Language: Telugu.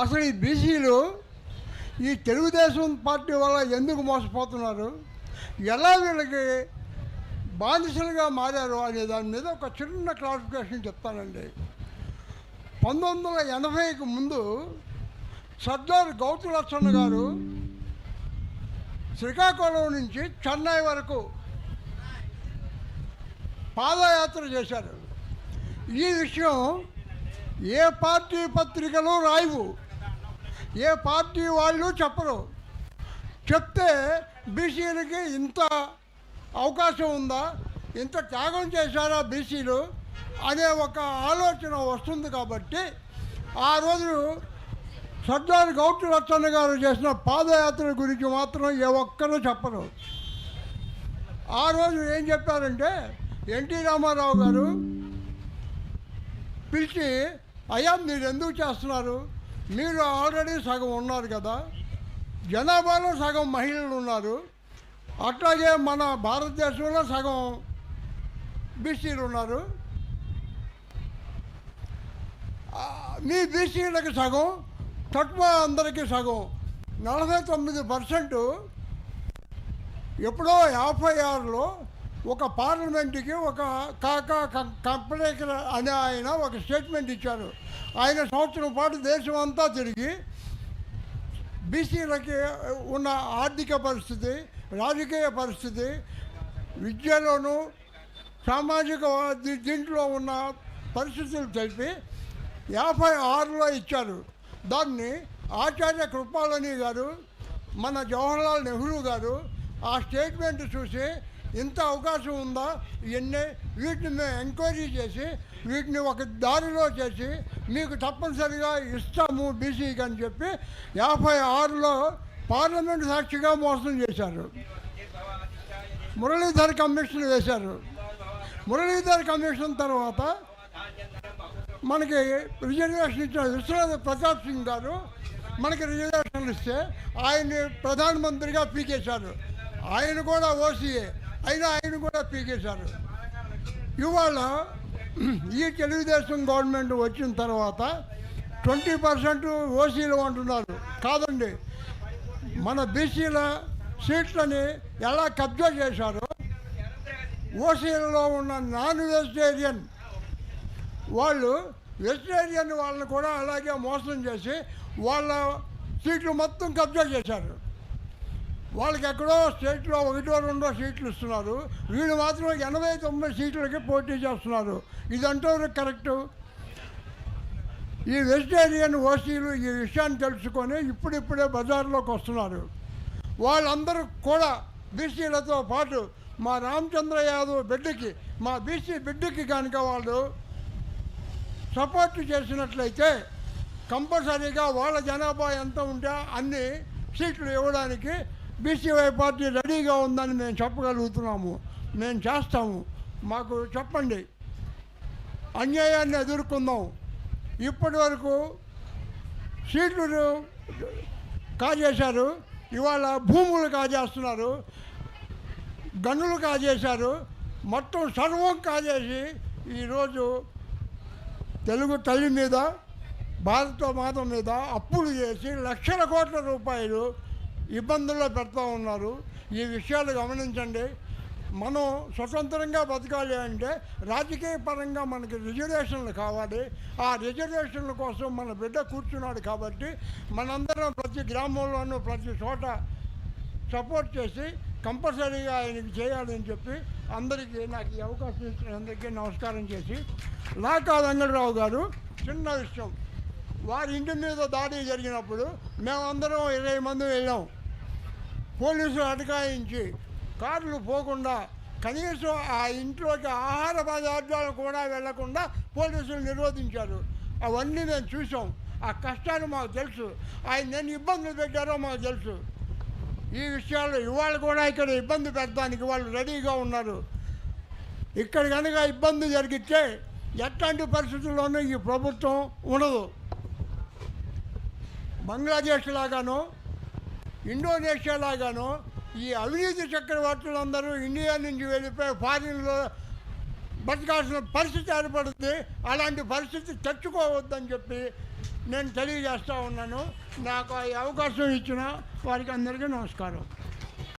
అసలు ఈ బీసీలు ఈ తెలుగుదేశం పార్టీ వల్ల ఎందుకు మోసపోతున్నారు, ఎలా వీళ్ళకి బానిసలుగా మారారు అనే దాని మీద ఒక చిన్న క్లారిఫికేషన్ చెప్తానండి. 1980కి ముందు సర్దార్ గౌతు లచ్చన్న గారు శ్రీకాకుళం నుంచి చెన్నై వరకు పాదయాత్ర చేశారు. ఈ విషయం ఏ పార్టీ పత్రికలు రాయవు, ఏ పార్టీ వాళ్ళు చెప్పరు. చెప్తే బీసీలకి ఇంత అవకాశం ఉందా, ఇంత త్యాగం చేశారా బీసీలు అనే ఒక ఆలోచన వస్తుంది. కాబట్టి ఆ రోజు సర్దార్ గౌతు లచ్చన్న గారు చేసిన పాదయాత్ర గురించి మాత్రం ఏ ఒక్కరూ చెప్పరు. ఆ రోజు ఏం చెప్పారంటే, ఎన్టీ రామారావు గారు పిలిచి, అయ్యా మీరు ఎందుకు చేస్తున్నారు, మీరు ఆల్రెడీ సగం ఉన్నారు కదా, జనాభాలో సగం మహిళలు ఉన్నారు, అట్లాగే మన భారతదేశంలో సగం బీసీలు ఉన్నారు, మీ బీసీలకు సగం, తక్కువ అందరికీ సగం 49%. ఎప్పుడో 56లో ఒక పార్లమెంటుకి ఒక కాకా కంపలేకర్ అనే ఆయన ఒక స్టేట్మెంట్ ఇచ్చారు. ఆయన సంవత్సరం పాటు దేశం అంతా తిరిగి బీసీలకి ఉన్న ఆర్థిక పరిస్థితి, రాజకీయ పరిస్థితి, విద్యలోనూ సామాజిక దీంట్లో ఉన్న పరిస్థితులు తెలిపి 56లో ఇచ్చారు. దాన్ని ఆచార్య కృపాలని గారు, మన జవహర్లాల్ నెహ్రూ గారు ఆ స్టేట్మెంట్ చూసి, ఇంత అవకాశం ఉందా, వీటిని మేము ఎంక్వైరీ చేసి వీటిని ఒక దారిలో చేసి మీకు తప్పనిసరిగా ఇస్తాము బీసీకి అని చెప్పి 56లో పార్లమెంట్ సాక్షిగా మోసం చేశారు. మురళీధర్ కమిషన్ వేశారు. మురళీధర్ కమిషన్ తర్వాత మనకి రిజర్వేషన్ ఇచ్చిన విశ్వనాథ్ ప్రతాప్ సింగ్ గారు మనకి రిజర్వేషన్లు ఇస్తే ఆయన్ని ప్రధానమంత్రిగా పీకేశారు. ఆయన కూడా ఓసీఏ అయినా ఆయన కూడా పీకేశారు. ఇవాళ ఈ తెలుగుదేశం గవర్నమెంట్ వచ్చిన తర్వాత 20% ఓసీలు అంటున్నారు. కాదండి, మన బీసీల సీట్లని ఎలా కబ్జా చేశారో, ఓసీలలో ఉన్న నాన్ వెజిటేరియన్ వాళ్ళు వెజిటేరియన్ వాళ్ళని కూడా అలాగే మోసం చేసి వాళ్ళ సీట్లు మొత్తం కబ్జా చేశారు. వాళ్ళకి ఎక్కడో స్టేట్లో 1-2 సీట్లు ఇస్తున్నారు, వీళ్ళు మాత్రం 89 సీట్లకి పోటీ చేస్తున్నారు. ఇదంటూ కరెక్టు. ఈ వెజిటేరియన్ ఓసీలు ఈ విషయాన్ని తెలుసుకొని ఇప్పుడిప్పుడే బజార్లోకి వస్తున్నారు. వాళ్ళందరూ కూడా బీసీలతో పాటు మా రామచంద్ర యాదవ్ బిడ్డకి, మా బీసీ బిడ్డకి కనుక వాళ్ళు సపోర్ట్ చేసినట్లయితే కంపల్సరీగా వాళ్ళ జనాభా ఎంత ఉంటే అన్ని సీట్లు ఇవ్వడానికి బీసీవై పార్టీ రెడీగా ఉందని మేము చెప్పగలుగుతున్నాము. మేము చేస్తాము, మాకు చెప్పండి, అన్యాయాన్ని ఎదుర్కొందాం. ఇప్పటి వరకు సీట్లు కాజేశారు, ఇవాళ భూములు కాజేస్తున్నారు, గనులు కాజేశారు, మొత్తం సర్వం కాజేసి ఈరోజు తెలుగు తల్లి మీద, భారత మాత మీద అప్పులు చేసి లక్షల కోట్ల రూపాయలు ఇబ్బందుల్లో పెడతా ఉన్నారు. ఈ విషయాలు గమనించండి. మనం స్వతంత్రంగా బతకాలి అంటే రాజకీయ పరంగా మనకి రిజర్వేషన్లు కావాలి. ఆ రిజర్వేషన్ల కోసం మన బిడ్డ కూర్చున్నాడు కాబట్టి మనందరం ప్రతి గ్రామంలోనూ ప్రతి చోట సపోర్ట్ చేసి కంపల్సరీగా ఆయనకి చేయాలని చెప్పి అందరికీ నాకు ఈ అవకాశం ఇచ్చిన అందరికీ నమస్కారం చేసి, లాకా వెంకటరావు గారు చిన్న విషయం, వారి ఇంటి మీద దాడి జరిగినప్పుడు మేమందరం 20 మంది వెళ్ళాం. పోలీసులు అటకాయించి కార్లు పోకుండా, కనీసం ఆ ఇంట్లోకి ఆహార పదార్థాలు కూడా వెళ్లకుండా పోలీసులు నిరోధించారు. అవన్నీ మేము చూసాం. ఆ కష్టాలు మాకు తెలుసు. ఆయన నేను ఇబ్బందులు పెట్టారో మాకు తెలుసు. ఈ విషయాలు ఇవాళ కూడా ఇక్కడ ఇబ్బంది పెట్టడానికి వాళ్ళు రెడీగా ఉన్నారు. ఇక్కడ కనుక ఇబ్బంది జరిగితే ఎట్లాంటి పరిస్థితుల్లోనూ ఈ ప్రభుత్వం ఉండదు. బంగ్లాదేశ్ లాగానో ఇండోనేషియా లాగానో ఈ అవినీతి చక్రవర్తులందరూ ఇండియా నుంచి వెళ్ళిపోయి ఫారిన్లో బతకాల్సిన పరిస్థితి ఏర్పడుతుంది. అలాంటి పరిస్థితి తెచ్చుకోవద్దని చెప్పి నేను తెలియజేస్తూ ఉన్నాను. నాకు ఈ అవకాశం ఇచ్చిన వారికి అందరికీ నమస్కారం.